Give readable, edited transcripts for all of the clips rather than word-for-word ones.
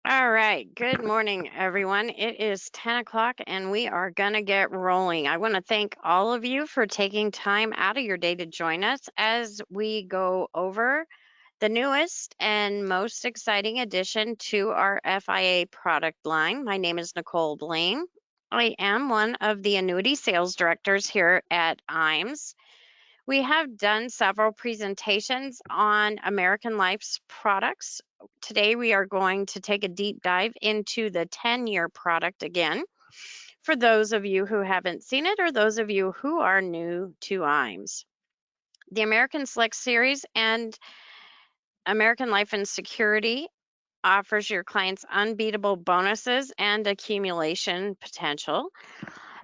All right. Good morning, everyone. It is 10 o'clock and we are going to get rolling. I want to thank all of you for taking time out of your day to join us as we go over the newest and most exciting addition to our FIA product line. My name is Nicole Blaine. I am one of the annuity sales directors here at IAMS. We have done several presentations on American Life's products. Today, we are going to take a deep dive into the 10-year product again for those of you who haven't seen it or those of you who are new to IAMS. The American Select Series and American Life and Security offers your clients unbeatable bonuses and accumulation potential.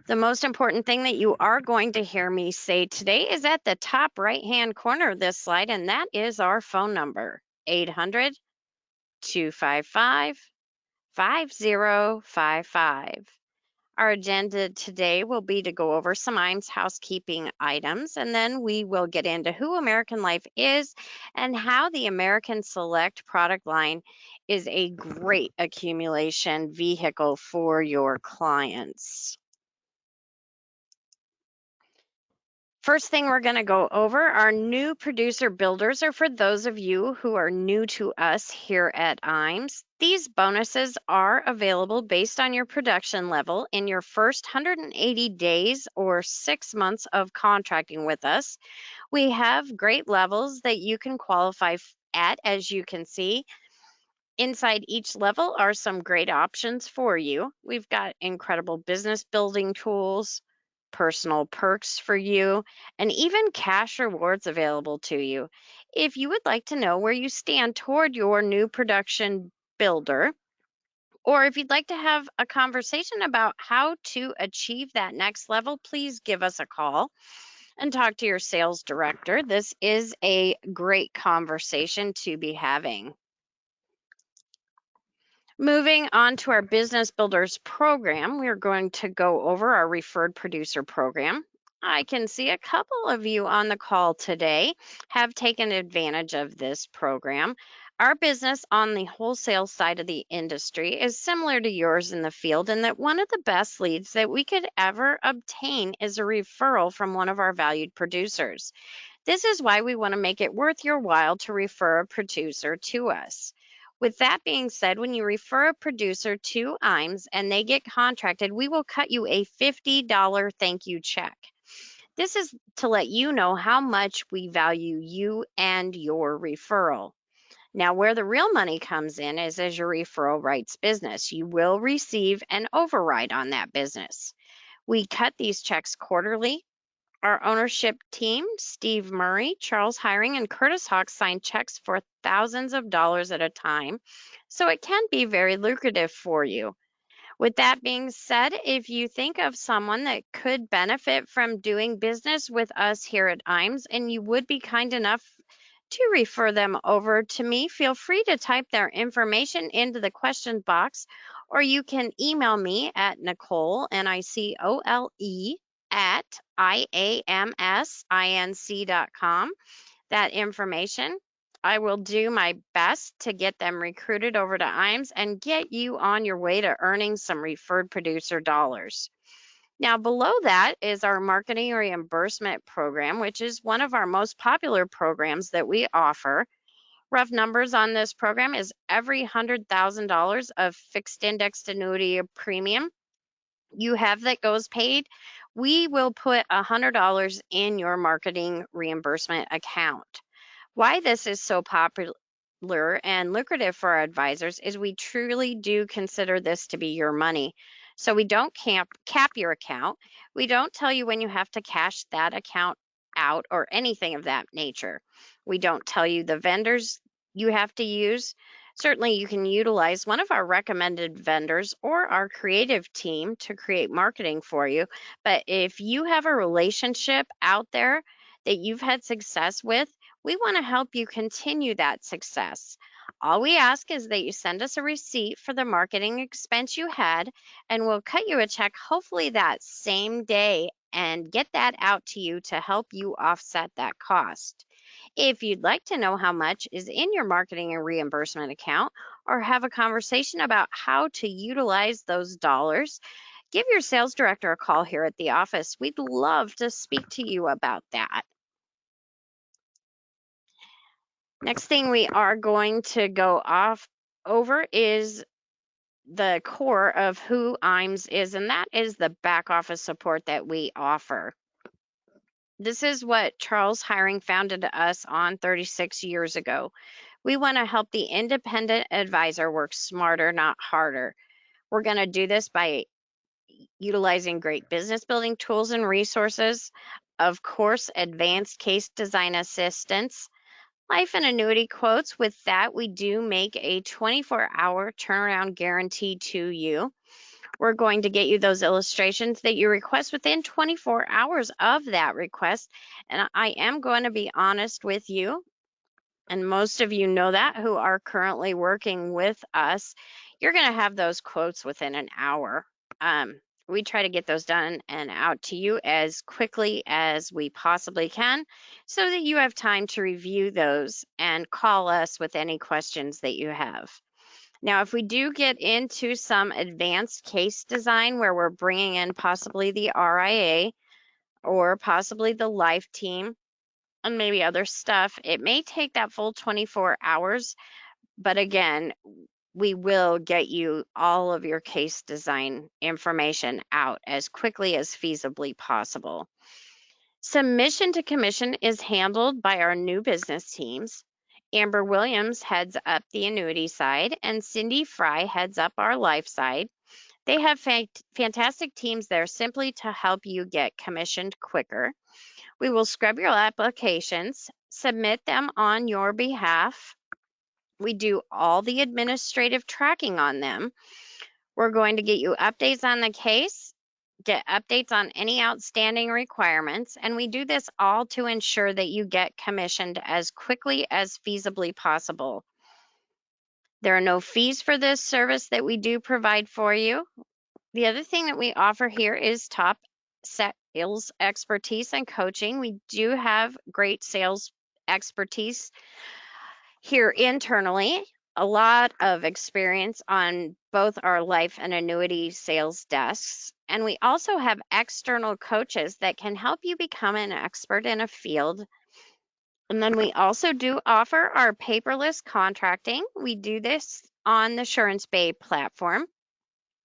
The most important thing that you are going to hear me say today is at the top right-hand corner of this slide, and that is our phone number, 800-255-5055. Our agenda today will be to go over some IAMS housekeeping items, and then we will get into who American Life is and how the American Select product line is a great accumulation vehicle for your clients. First thing we're going to go over are new producer builders, or for those of you who are new to us here at IAMS. These bonuses are available based on your production level in your first 180 days or 6 months of contracting with us. We have great levels that you can qualify at, as you can see. Inside each level are some great options for you. We've got incredible business building tools, personal perks for you, and even cash rewards available to you. If you would like to know where you stand toward your new production builder, or if you'd like to have a conversation about how to achieve that next level, please give us a call and talk to your sales director. This is a great conversation to be having. Moving on to our Business Builders program, we're going to go over our Referred Producer program. I can see a couple of you on the call today have taken advantage of this program. Our business on the wholesale side of the industry is similar to yours in the field in that one of the best leads that we could ever obtain is a referral from one of our valued producers. This is why we want to make it worth your while to refer a producer to us. With that being said, when you refer a producer to IAMS and they get contracted, we will cut you a $50 thank you check. This is to let you know how much we value you and your referral. Now, where the real money comes in is as your referral writes business. You will receive an override on that business. We cut these checks quarterly. Our ownership team, Steve Murray, Charles Hiring, and Curtis Hawk, sign checks for thousands of dollars at a time, so it can be very lucrative for you. With that being said, if you think of someone that could benefit from doing business with us here at IAMS and you would be kind enough to refer them over to me, feel free to type their information into the question box, or you can email me at Nicole, Nicole, at IAMSINC.com. That information. I will do my best to get them recruited over to IAMS and get you on your way to earning some referred producer dollars. Now, below that is our marketing reimbursement program, which is one of our most popular programs that we offer. Rough numbers on this program is every $100,000 of fixed indexed annuity premium you have that goes paid, we will put $100 in your marketing reimbursement account. Why this is so popular and lucrative for our advisors is we truly do consider this to be your money. So we don't cap your account. We don't tell you when you have to cash that account out or anything of that nature. We don't tell you the vendors you have to use. Certainly, you can utilize one of our recommended vendors or our creative team to create marketing for you. But if you have a relationship out there that you've had success with, we want to help you continue that success. All we ask is that you send us a receipt for the marketing expense you had, and we'll cut you a check hopefully that same day and get that out to you to help you offset that cost. If you'd like to know how much is in your marketing and reimbursement account or have a conversation about how to utilize those dollars, give your sales director a call here at the office. We'd love to speak to you about that. Next thing we are going to go over is the core of who IAMS is, and that is the back office support that we offer. This is what Charles Hiring founded us on 36 years ago. We want to help the independent advisor work smarter, not harder. We're going to do this by utilizing great business building tools and resources, of course, advanced case design assistance, life and annuity quotes. With that, we do make a 24-hour turnaround guarantee to you. We're going to get you those illustrations that you request within 24 hours of that request. And I am going to be honest with you, and most of you know that who are currently working with us, you're going to have those quotes within an hour. We try to get those done and out to you as quickly as we possibly can so that you have time to review those and call us with any questions that you have. Now, if we do get into some advanced case design where we're bringing in possibly the RIA or possibly the life team and maybe other stuff, it may take that full 24 hours. But again, we will get you all of your case design information out as quickly as feasibly possible. Submission to commission is handled by our new business teams. Amber Williams heads up the annuity side, and Cindy Fry heads up our life side. They have fantastic teams there simply to help you get commissioned quicker. We will scrub your applications, submit them on your behalf. We do all the administrative tracking on them. We're going to get you updates on the case, get updates on any outstanding requirements, and we do this all to ensure that you get commissioned as quickly as feasibly possible. There are no fees for this service that we do provide for you. The other thing that we offer here is top sales expertise and coaching. We do have great sales expertise here internally, a lot of experience on both our life and annuity sales desks. And we also have external coaches that can help you become an expert in a field. And then we also do offer our paperless contracting. We do this on the SuranceBay platform.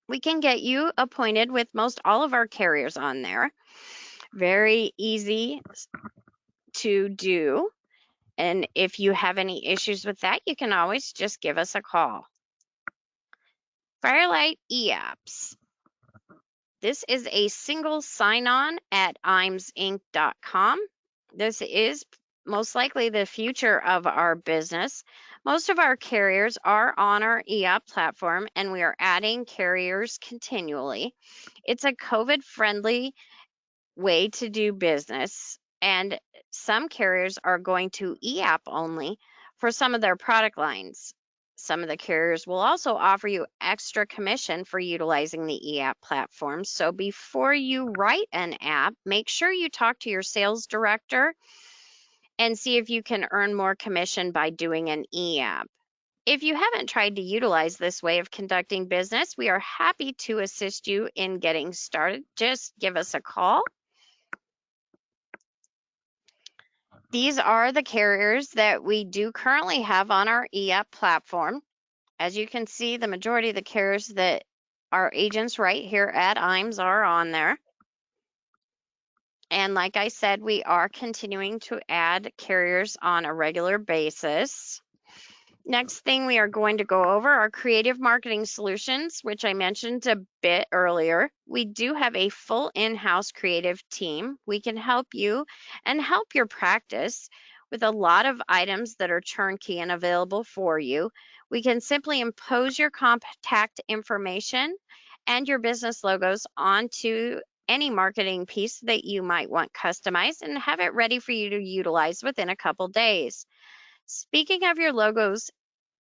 We can get you appointed with most all of our carriers on there. Very easy to do. And if you have any issues with that, you can always just give us a call. Firelight eApps. This is a single sign-on at IAMSinc.com. This is most likely the future of our business. Most of our carriers are on our eApp platform, and we are adding carriers continually. It's a COVID-friendly way to do business, and some carriers are going to eApp only for some of their product lines. Some of the carriers will also offer you extra commission for utilizing the eApp platform. So before you write an app, make sure you talk to your sales director and see if you can earn more commission by doing an eApp. If you haven't tried to utilize this way of conducting business, we are happy to assist you in getting started. Just give us a call. These are the carriers that we do currently have on our eApp platform. As you can see, the majority of the carriers that our agents right here at IAMS are on there. And like I said, we are continuing to add carriers on a regular basis. Next thing we are going to go over are creative marketing solutions, which I mentioned a bit earlier. We do have a full in-house creative team. We can help you and help your practice with a lot of items that are turnkey and available for you. We can simply impose your contact information and your business logos onto any marketing piece that you might want customized and have it ready for you to utilize within a couple days. Speaking of your logos,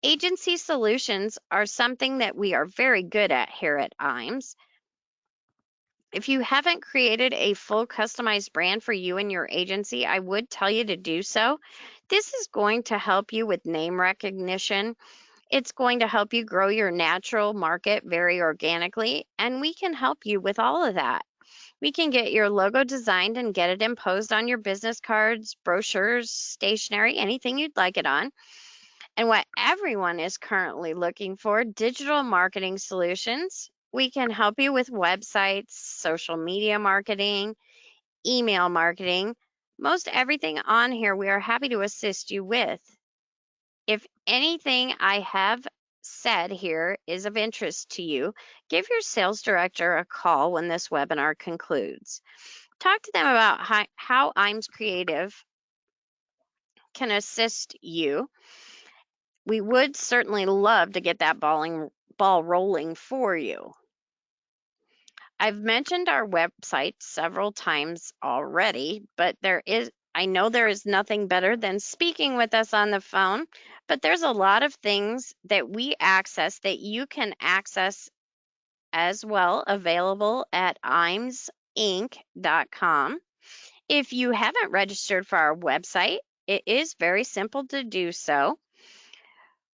agency solutions are something that we are very good at here at IAMS. If you haven't created a full customized brand for you and your agency, I would tell you to do so. This is going to help you with name recognition. It's going to help you grow your natural market very organically, and we can help you with all of that. We can get your logo designed and get it imposed on your business cards, brochures, stationery, anything you'd like it on. And what everyone is currently looking for, digital marketing solutions. We can help you with websites, social media marketing, email marketing. Most everything on here we are happy to assist you with. If anything I have said here is of interest to you, give your sales director a call when this webinar concludes. Talk to them about how IAMS Creative can assist you. We would certainly love to get that ball rolling for you. I've mentioned our website several times already, but I know there is nothing better than speaking with us on the phone, but there's a lot of things that we access that you can access as well, available at IAMSinc.com. If you haven't registered for our website, it is very simple to do so.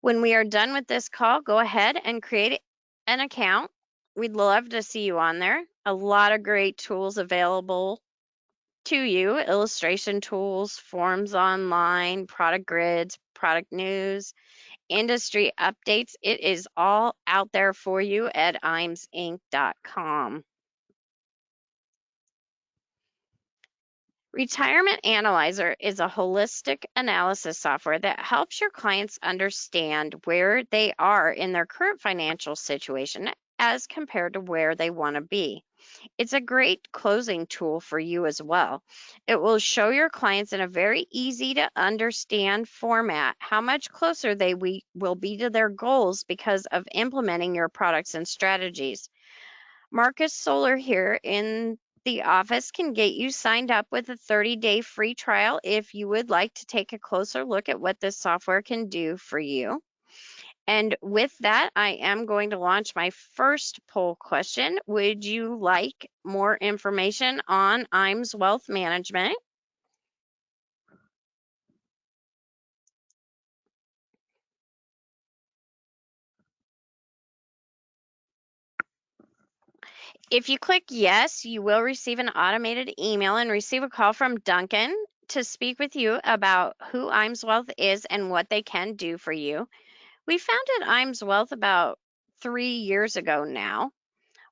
When we are done with this call, go ahead and create an account. We'd love to see you on there. A lot of great tools available to you, illustration tools, forms online, product grids, product news, industry updates. It is all out there for you at IAMSinc.com. Retirement Analyzer is a holistic analysis software that helps your clients understand where they are in their current financial situation as compared to where they want to be. It's a great closing tool for you as well. It will show your clients in a very easy to understand format how much closer they will be to their goals because of implementing your products and strategies. Marcus Solar here in the office can get you signed up with a 30-day free trial if you would like to take a closer look at what this software can do for you. And with that, I am going to launch my first poll question. Would you like more information on IAMS Wealth Management? If you click yes, you will receive an automated email and receive a call from Duncan to speak with you about who IAMS Wealth is and what they can do for you. We founded IAMS Wealth about 3 years ago now.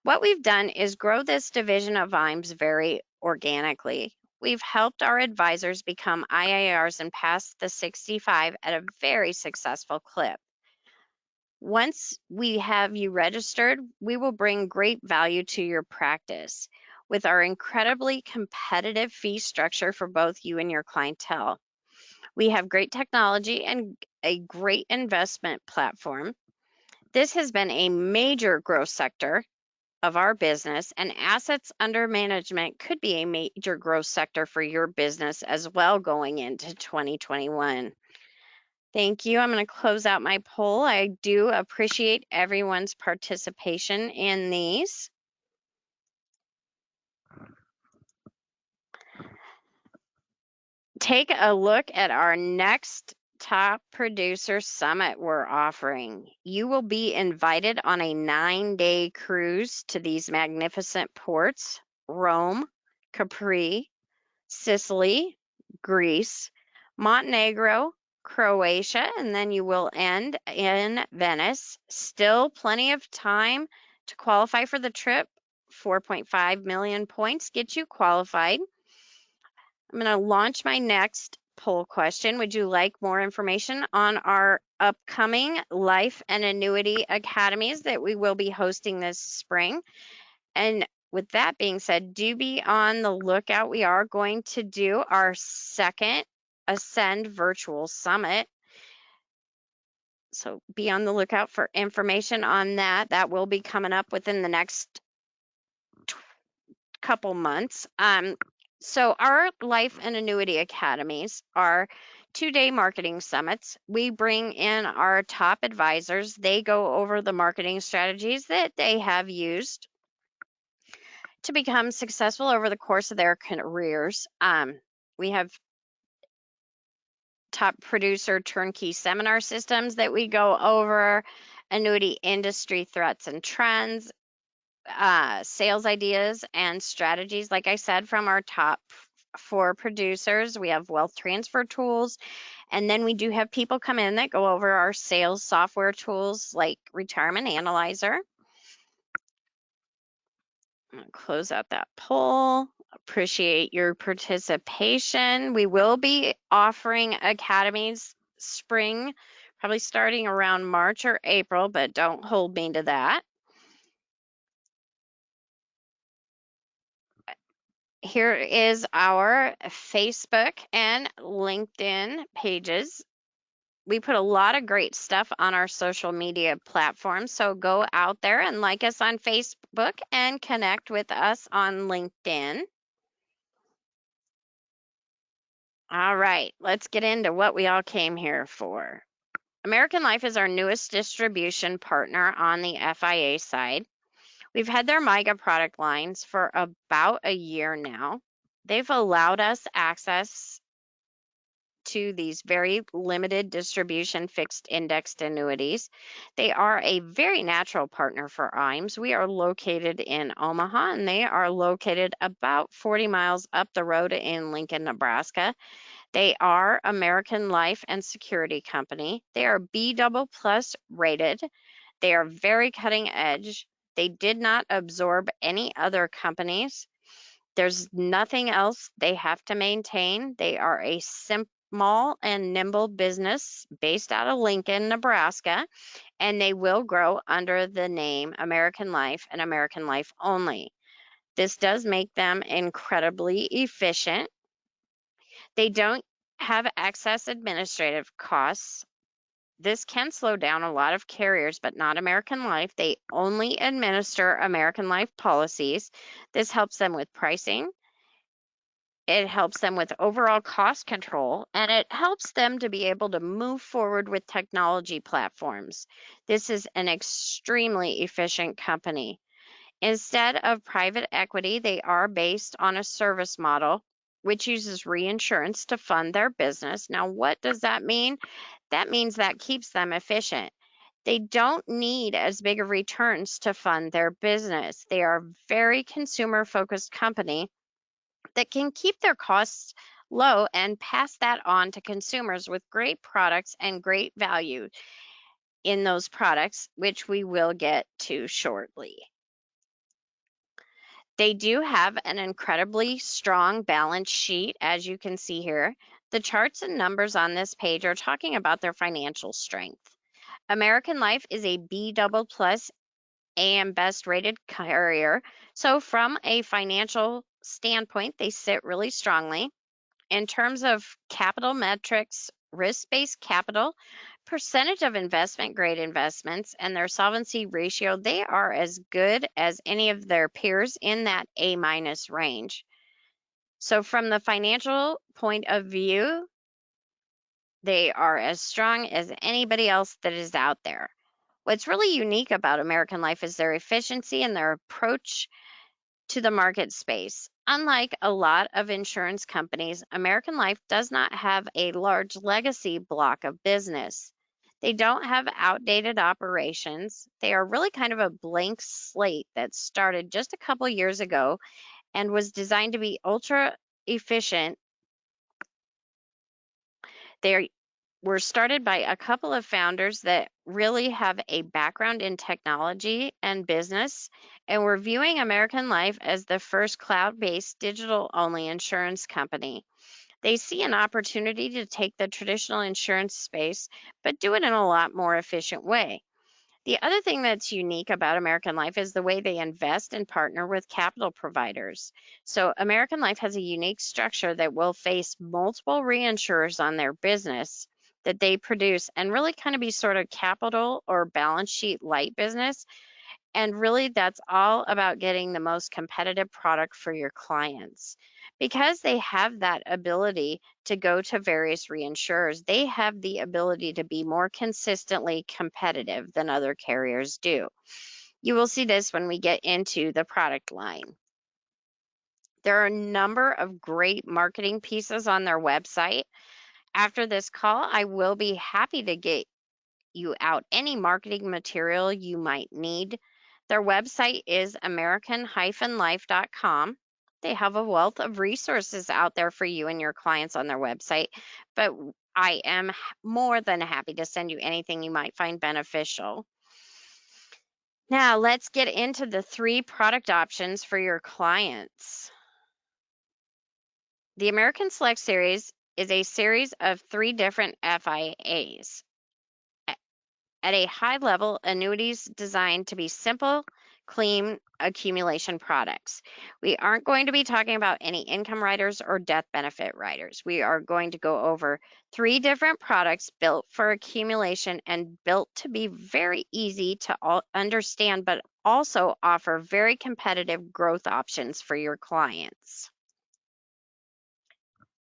What we've done is grow this division of IAMS very organically. We've helped our advisors become IARs and pass the 65 at a very successful clip. Once we have you registered, we will bring great value to your practice with our incredibly competitive fee structure for both you and your clientele. We have great technology and a great investment platform. This has been a major growth sector of our business, and assets under management could be a major growth sector for your business as well going into 2021. Thank you. I'm going to close out my poll. I do appreciate everyone's participation in these. Take a look at our next Top Producer Summit we're offering. You will be invited on a 9-day cruise to these magnificent ports: Rome, Capri, Sicily, Greece, Montenegro, Croatia, and then you will end in Venice. Still plenty of time to qualify for the trip. 4.5 million points get you qualified. I'm going to launch my next poll question. Would you like more information on our upcoming life and annuity academies that we will be hosting this spring? And with that being said, do be on the lookout. We are going to do our second Ascend Virtual Summit. So be on the lookout for information on that. That will be coming up within the next couple months. So our life and annuity academies are 2-day marketing summits. We bring in our top advisors. They go over the marketing strategies that they have used to become successful over the course of their careers. We have top producer turnkey seminar systems that we go over, annuity industry threats and trends, sales ideas and strategies. Like I said, from our top 4 producers, we have wealth transfer tools. And then we do have people come in that go over our sales software tools like Retirement Analyzer. I'm going to close out that poll. Appreciate your participation. We will be offering academies spring, probably starting around March or April, but don't hold me to that. Here is our Facebook and LinkedIn pages. We put a lot of great stuff on our social media platforms, so go out there and like us on Facebook and connect with us on LinkedIn. All right, let's get into what we all came here for. American Life is our newest distribution partner on the FIA side. We've had their MIGA product lines for about a year now. They've allowed us access to these very limited distribution fixed indexed annuities. They are a very natural partner for IAMS. We are located in Omaha, and they are located about 40 miles up the road in Lincoln, Nebraska. They are American Life and Security Company. They are B double plus rated. They are very cutting edge. They did not absorb any other companies. There's nothing else they have to maintain. They are a small and nimble business based out of Lincoln, Nebraska, and they will grow under the name American Life and American Life only. This does make them incredibly efficient. They don't have excess administrative costs. This can slow down a lot of carriers, but not American Life. They only administer American Life policies. This helps them with pricing. It helps them with overall cost control, and it helps them to be able to move forward with technology platforms. This is an extremely efficient company. Instead of private equity, they are based on a service model, which uses reinsurance to fund their business. Now, what does that mean? That means that keeps them efficient. They don't need as big of returns to fund their business. They are a very consumer-focused company that can keep their costs low and pass that on to consumers with great products and great value in those products, which we will get to shortly. They do have an incredibly strong balance sheet, as you can see here. The charts and numbers on this page are talking about their financial strength. American Life is a B double plus AM Best rated carrier. So from a financial standpoint, they sit really strongly. In terms of capital metrics, risk-based capital, percentage of investment grade investments, and their solvency ratio, they are as good as any of their peers in that A- range. So from the financial point of view, they are as strong as anybody else that is out there. What's really unique about American Life is their efficiency and their approach to the market space. Unlike a lot of insurance companies, American Life does not have a large legacy block of business. They don't have outdated operations. They are really kind of a blank slate that started just a couple years ago and was designed to be ultra efficient. They were started by a couple of founders that really have a background in technology and business, and we're viewing American Life as the first cloud-based digital-only insurance company. They see an opportunity to take the traditional insurance space, but do it in a lot more efficient way. The other thing that's unique about American Life is the way they invest and partner with capital providers. So American Life has a unique structure that will face multiple reinsurers on their business that they produce and really kind of be sort of capital or balance sheet light business. And really, that's all about getting the most competitive product for your clients. Because they have that ability to go to various reinsurers, they have the ability to be more consistently competitive than other carriers do. You will see this when we get into the product line. There are a number of great marketing pieces on their website. After this call, I will be happy to get you out any marketing material you might need. Their website is american-life.com. They have a wealth of resources out there for you and your clients on their website, but I am more than happy to send you anything you might find beneficial. Now, let's get into the 3 product options for your clients. The American Select Series is a series of 3 different FIAs. At a high level, annuities designed to be simple, clean accumulation products. We aren't going to be talking about any income riders or death benefit riders. We are going to go over 3 different products built for accumulation and built to be very easy to understand, but also offer very competitive growth options for your clients.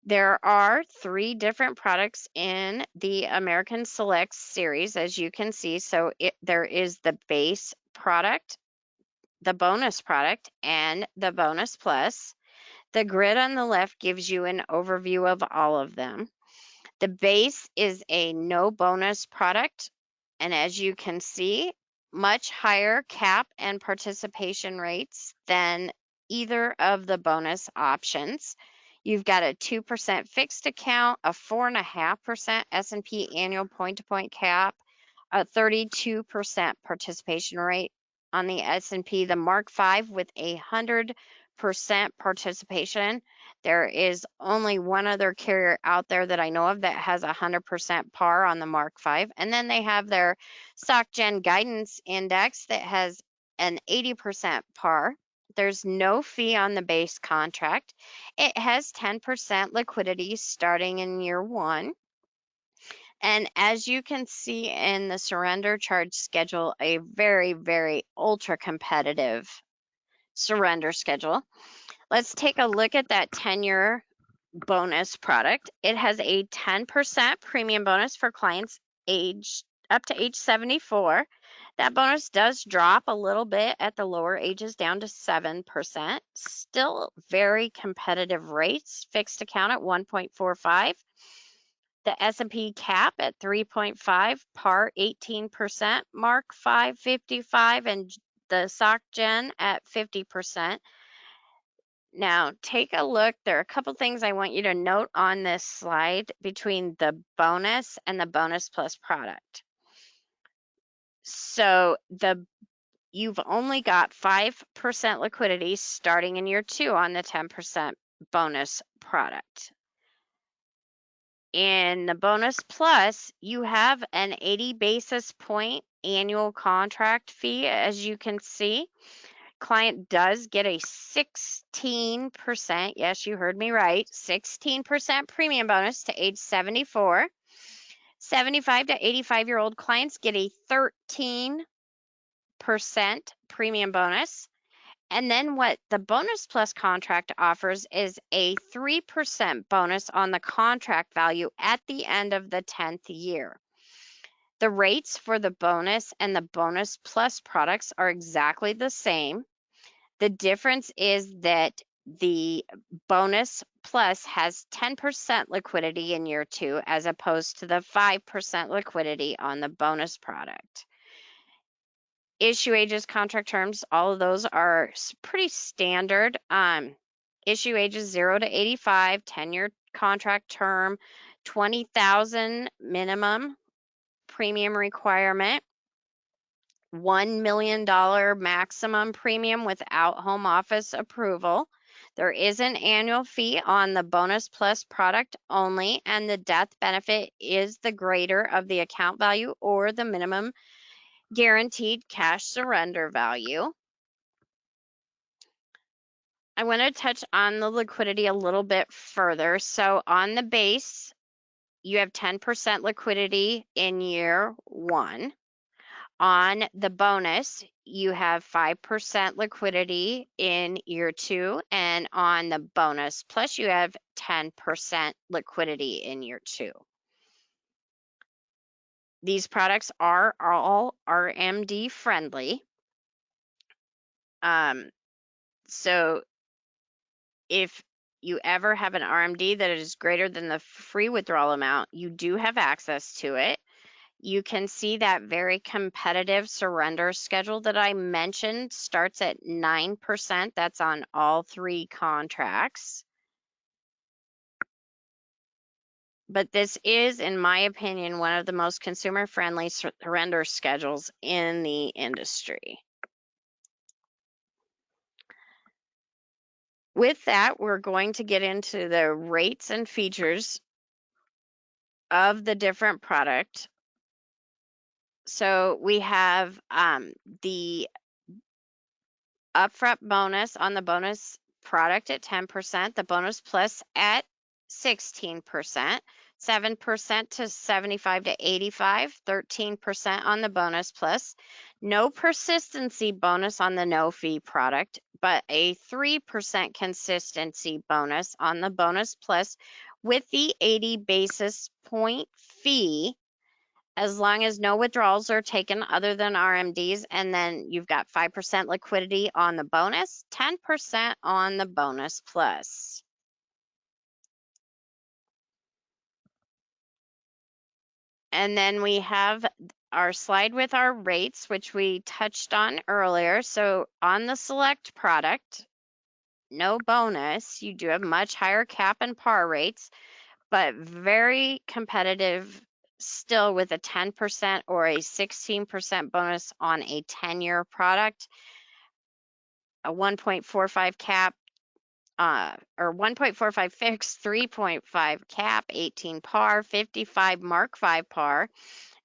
There are 3 different products in the American Select series, as you can see. So there is the base product, the bonus product, and the bonus plus. The grid on the left gives you an overview of all of them. The base is a no bonus product, and as you can see, much higher cap and participation rates than either of the bonus options. You've got a 2% fixed account, a 4.5% S&P annual point-to-point cap, a 32% participation rate on the S&P, the MARC 5 with 100% participation. There is only one other carrier out there that I know of that has 100% par on the MARC 5. And then they have their SocGen Guidance Index that has an 80% par. There's no fee on the base contract. It has 10% liquidity starting in year 1. And as you can see in the surrender charge schedule, a very, very ultra competitive surrender schedule. Let's take a look at that 10-year bonus product. It has a 10% premium bonus for clients up to age 74. That bonus does drop a little bit at the lower ages down to 7%. Still very competitive rates. Fixed account at 1.45. The S&P cap at 3.5, par 18%, MARC 5.55, and the SocGen at 50%. Now, take a look. There are a couple things I want you to note on this slide between the bonus and the bonus plus product. So you've only got 5% liquidity starting in year 2 on the 10% bonus product. In the bonus plus, you have an 80 basis point annual contract fee, as you can see. Client does get a 16%, yes, you heard me right, 16% premium bonus to age 74. 75 to 85-year-old clients get a 13% premium bonus. And then what the bonus plus contract offers is a 3% bonus on the contract value at the end of the 10th year. The rates for the bonus and the bonus plus products are exactly the same. The difference is that the bonus plus has 10% liquidity in year 2 as opposed to the 5% liquidity on the bonus product. Issue ages, contract terms, all of those are pretty standard. Issue ages 0 to 85, 10-year contract term, $20,000 minimum premium requirement. $1 million maximum premium without home office approval. There is an annual fee on the bonus plus product only, and the death benefit is the greater of the account value or the minimum guaranteed cash surrender value. I want to touch on the liquidity a little bit further. So on the base, you have 10% liquidity in year 1. On the bonus, you have 5% liquidity in year 2, and on the bonus plus, you have 10% liquidity in year 2. These products are all RMD friendly. So if you ever have an RMD that is greater than the free withdrawal amount, you do have access to it. You can see that very competitive surrender schedule that I mentioned starts at 9%. That's on all 3 contracts. But this is, in my opinion, one of the most consumer-friendly surrender schedules in the industry. With that, we're going to get into the rates and features of the different product. So we have the upfront bonus on the bonus product at 10%, the bonus plus at 16%, 7% to 75 to 85, 13% on the bonus plus, no persistency bonus on the no fee product, but a 3% consistency bonus on the bonus plus with the 80 basis point fee, as long as no withdrawals are taken other than RMDs, and then you've got 5% liquidity on the bonus, 10% on the bonus plus. And then we have our slide with our rates, which we touched on earlier. So on the select product, no bonus, you do have much higher cap and par rates, but very competitive still with a 10% or a 16% bonus on a 10-year product, a 1.45 cap, or 1.45 fixed, 3.5 cap, 18 par, 55 Mark 5 par,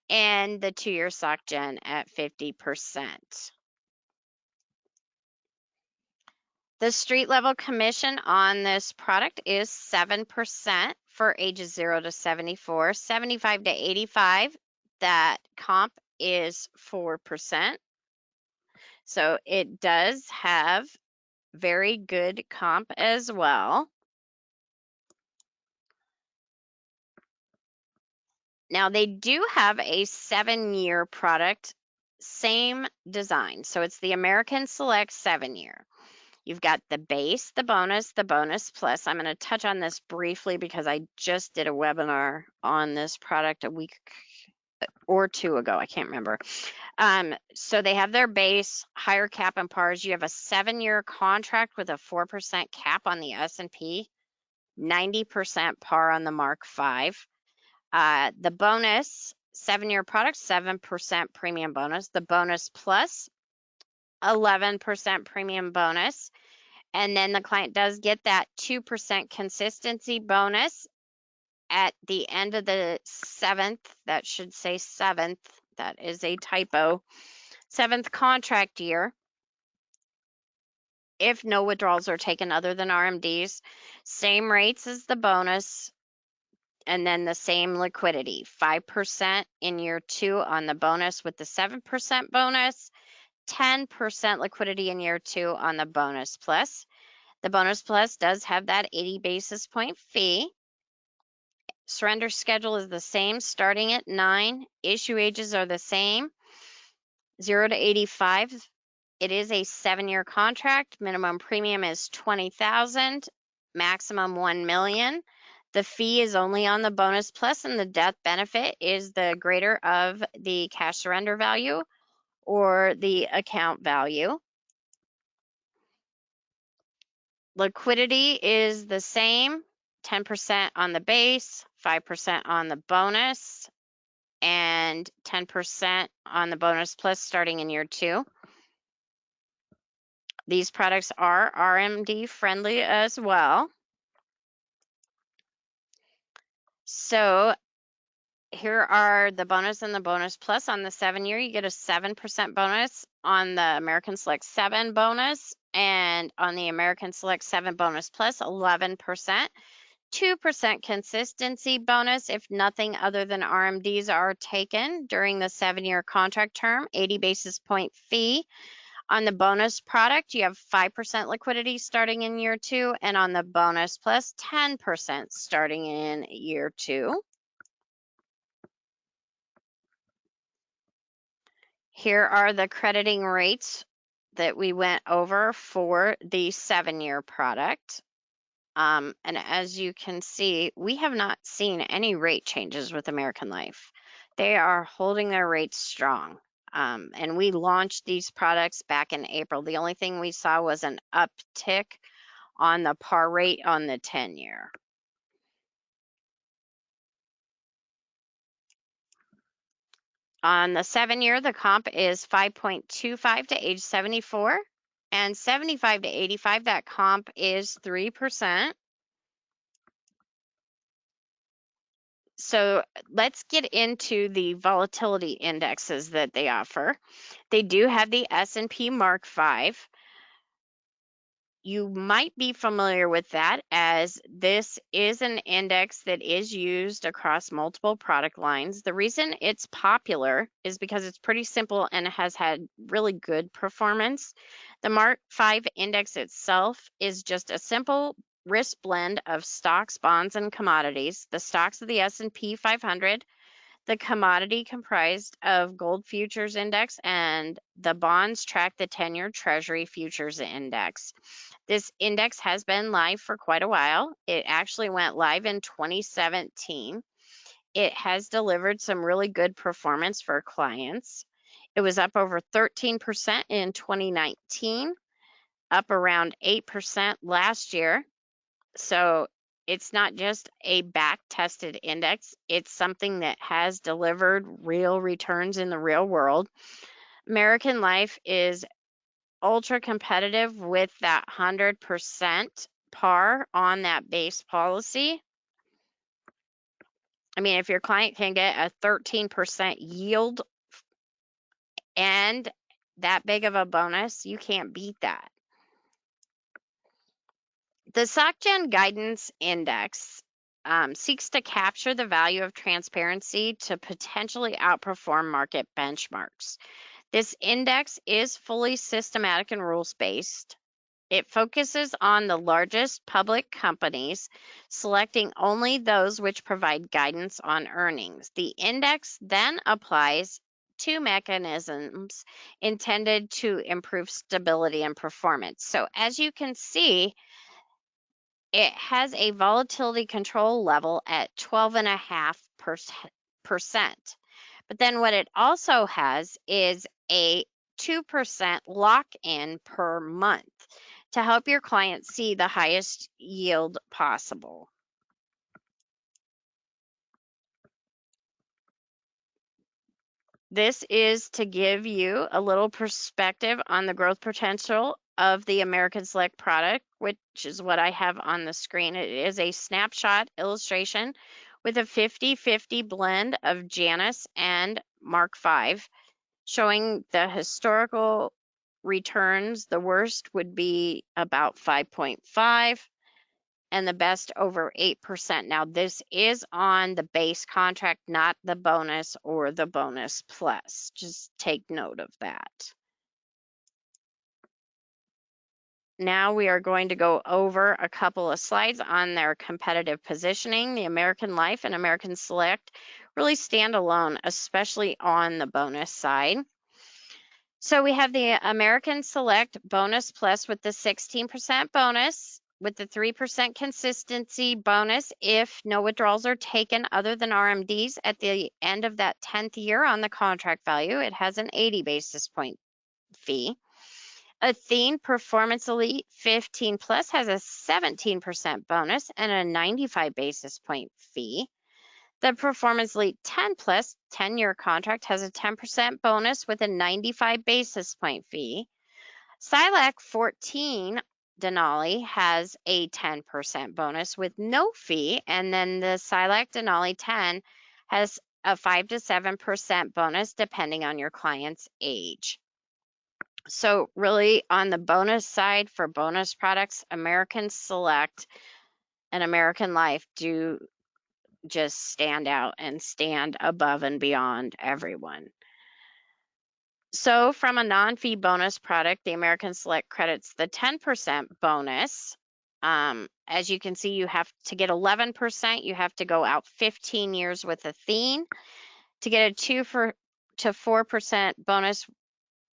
and the 2-year Soc Gen at 50%. The street level commission on this product is 7% for ages 0 to 74, 75 to 85. That comp is 4%. So it does have very good comp as well. Now they do have a 7-year product, same design. So it's the American Select 7-year. You've got the base, the bonus plus. I'm going to touch on this briefly because I just did a webinar on this product a week or 2 ago. I can't remember. So they have their base, higher cap and pars. You have a 7-year contract with a 4% cap on the S&P, 90% par on the Mark 5. The bonus, 7-year product, 7% premium bonus. The bonus plus, 11% premium bonus. And then the client does get that 2% consistency bonus at the end of the 7th. That should say 7th. That is a typo. 7th contract year, if no withdrawals are taken other than RMDs. Same rates as the bonus, and then the same liquidity. 5% in year 2 on the bonus with the 7% bonus, 10% liquidity in year 2 on the bonus plus. The bonus plus does have that 80 basis point fee. Surrender schedule is the same, starting at 9. Issue ages are the same, 0 to 85. It is a 7-year contract. Minimum premium is $20,000, maximum $1 million. The fee is only on the bonus plus, and the death benefit is the greater of the cash surrender value or the account value. Liquidity is the same, 10% on the base, 5% on the bonus, and 10% on the bonus plus starting in year 2. These products are RMD friendly as well. So here are the bonus and the bonus plus. On the 7-year, you get a 7% bonus on the American Select 7 bonus, and on the American Select 7 bonus plus, 11%. 2% consistency bonus if nothing other than RMDs are taken during the 7-year contract term, 80 basis point fee. On the bonus product, you have 5% liquidity starting in year 2, and on the bonus plus, 10% starting in year 2. Here are the crediting rates that we went over for the 7-year product. And as you can see, we have not seen any rate changes with American Life. They are holding their rates strong. And we launched these products back in April. The only thing we saw was an uptick on the par rate on the 10-year. On the 7-year, the comp is 5.25 to age 74, and 75 to 85, that comp is 3%. So let's get into the volatility indexes that they offer. They do have the S&P MARC 5. You might be familiar with that, as this is an index that is used across multiple product lines. The reason it's popular is because it's pretty simple and it has had really good performance. The MARC 5 index itself is just a simple risk blend of stocks, bonds, and commodities. The stocks of the S&P 500, the commodity comprised of gold futures index, and the bonds track the 10-year Treasury futures index. This index has been live for quite a while. It actually went live in 2017. It has delivered some really good performance for clients. It was up over 13% in 2019, up around 8% last year. So it's not just a back-tested index. It's something that has delivered real returns in the real world. American Life is ultra competitive with that 100% par on that base policy. I mean, if your client can get a 13% yield and that big of a bonus, you can't beat that. The SocGen Guidance Index seeks to capture the value of transparency to potentially outperform market benchmarks. This index is fully systematic and rules-based. It focuses on the largest public companies, selecting only those which provide guidance on earnings. The index then applies two mechanisms intended to improve stability and performance. So as you can see, it has a volatility control level at 12.5%. But then what it also has is a 2% lock-in per month to help your clients see the highest yield possible. This is to give you a little perspective on the growth potential of the American Select product, which is what I have on the screen. It is a snapshot illustration with a 50-50 blend of Janus and MARC 5, showing the historical returns. The worst would be about 5.5 and the best over 8%. Now, this is on the base contract, not the bonus or the bonus plus. Just take note of that. Now we are going to go over a couple of slides on their competitive positioning. The American Life and American Select really stand alone, especially on the bonus side. So we have the American Select Bonus Plus with the 16% bonus, with the 3% consistency bonus if no withdrawals are taken other than RMDs at the end of that 10th year on the contract value. It has an 80 basis point fee. Athene Performance Elite 15 Plus has a 17% bonus and a 95 basis point fee. The Performance Elite 10 Plus 10-year contract has a 10% bonus with a 95 basis point fee. SILAC 14 Denali has a 10% bonus with no fee, and then the SILAC Denali 10 has a 5 to 7% bonus depending on your client's age. So really on the bonus side for bonus products, American Select and American Life do just stand out and stand above and beyond everyone. So from a non-fee bonus product, the American Select credits the 10% bonus. As you can see, you have to get 11%, you have to go out 15 years with Athene. To get a 2 to 4% bonus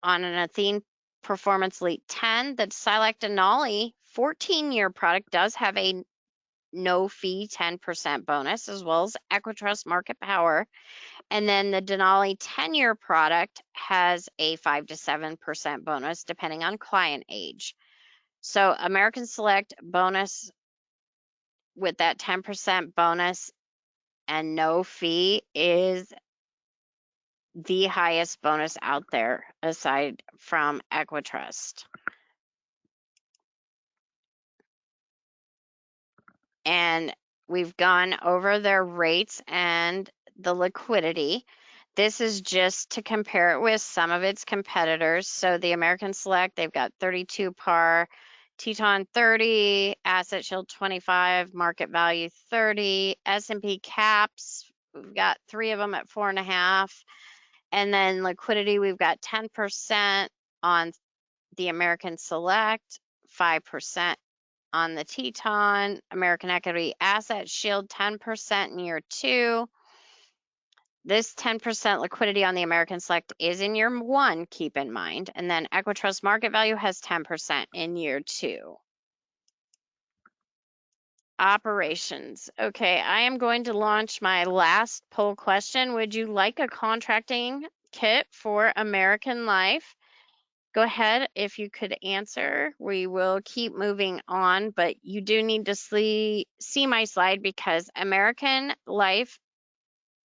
on an Athene Performance Elite 10, the SILAC Denali 14-year product does have a no fee 10% bonus, as well as Equitrust Market Power. And then the Denali 10-year product has a 5 to 7% bonus depending on client age. So American Select bonus with that 10% bonus and no fee is the highest bonus out there aside from Equitrust. And we've gone over their rates and the liquidity. This is just to compare it with some of its competitors. So the American Select, they've got 32 par, Teton 30, Asset Shield 25, Market Value 30, S&P Caps, we've got 3 of them at 4.5. And then liquidity, we've got 10% on the American Select, 5% on the Teton, American Equity Asset Shield, 10% in year 2. This 10% liquidity on the American Select is in year 1, keep in mind. And then Equitrust Market Value has 10% in year 2. Operations. Okay, I am going to launch my last poll question. Would you like a contracting kit for American Life? Go ahead if you could answer. We will keep moving on, but you do need to see my slide because American Life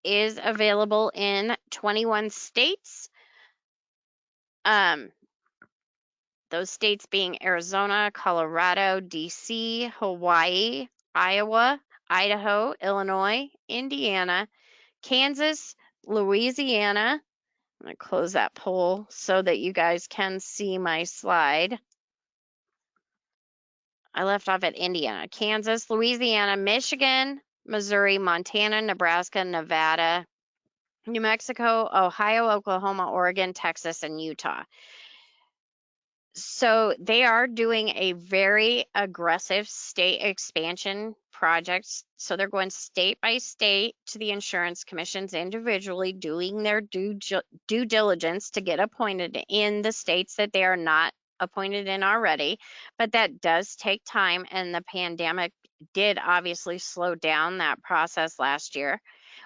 is available in 21 states. Those states being Arizona, Colorado, DC, Hawaii, Iowa, Idaho, Illinois, Indiana, Kansas, Louisiana. I'm going to close that poll so that you guys can see my slide. I left off at Indiana, Kansas, Louisiana, Michigan, Missouri, Montana, Nebraska, Nevada, New Mexico, Ohio, Oklahoma, Oregon, Texas, and Utah. So they are doing a very aggressive state expansion project. So they're going state by state to the insurance commissions individually, doing their due diligence to get appointed in the states that they are not appointed in already. But that does take time, and the pandemic did obviously slow down that process last year.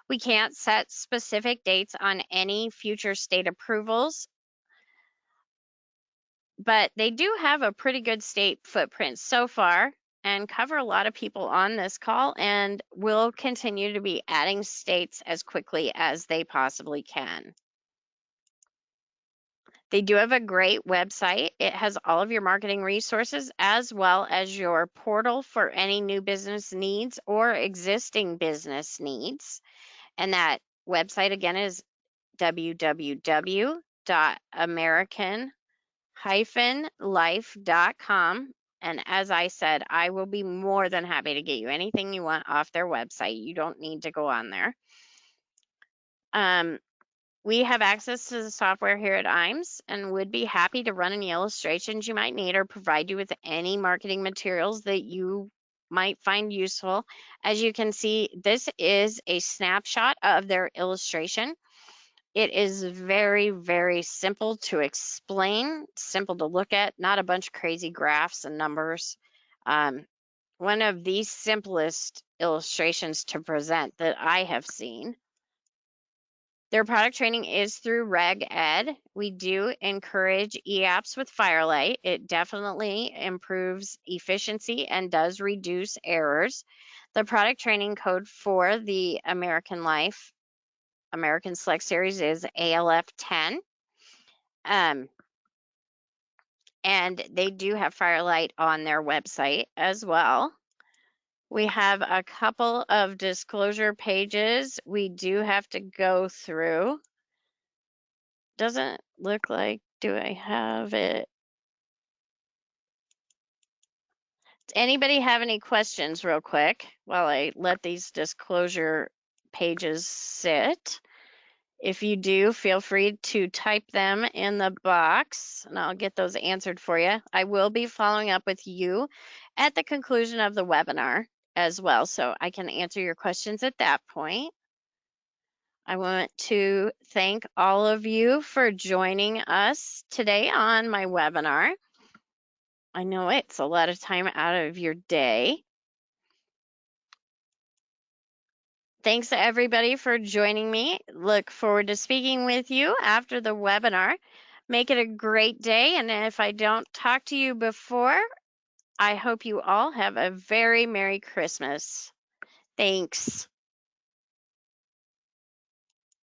We can't set specific dates on any future state approvals, but they do have a pretty good state footprint so far and cover a lot of people on this call, and will continue to be adding states as quickly as they possibly can. They do have a great website. It has all of your marketing resources as well as your portal for any new business needs or existing business needs. And that website again is www.american-life.com. And as I said, I will be more than happy to get you anything you want off their website. You don't need to go on there. We have access to the software here at IAMS and would be happy to run any illustrations you might need or provide you with any marketing materials that you might find useful. As you can see, this is a snapshot of their illustration. It is very, very simple to explain, simple to look at, not a bunch of crazy graphs and numbers. One of the simplest illustrations to present that I have seen. Their product training is through Reg Ed. We do encourage e-apps with Firelight. It definitely improves efficiency and does reduce errors. The product training code for the American Life American Select Series is ALF10. And they do have Firelight on their website as well. We have a couple of disclosure pages we do have to go through. Doesn't look like, do I have it? Does anybody have any questions real quick while I let these disclosure pages sit? If you do, feel free to type them in the box and I'll get those answered for you. I will be following up with you at the conclusion of the webinar as well, so I can answer your questions at that point. I want to thank all of you for joining us today on my webinar. I know it's a lot of time out of your day. Thanks to everybody for joining me. Look forward to speaking with you after the webinar. Make it a great day. And if I don't talk to you before, I hope you all have a very Merry Christmas. Thanks.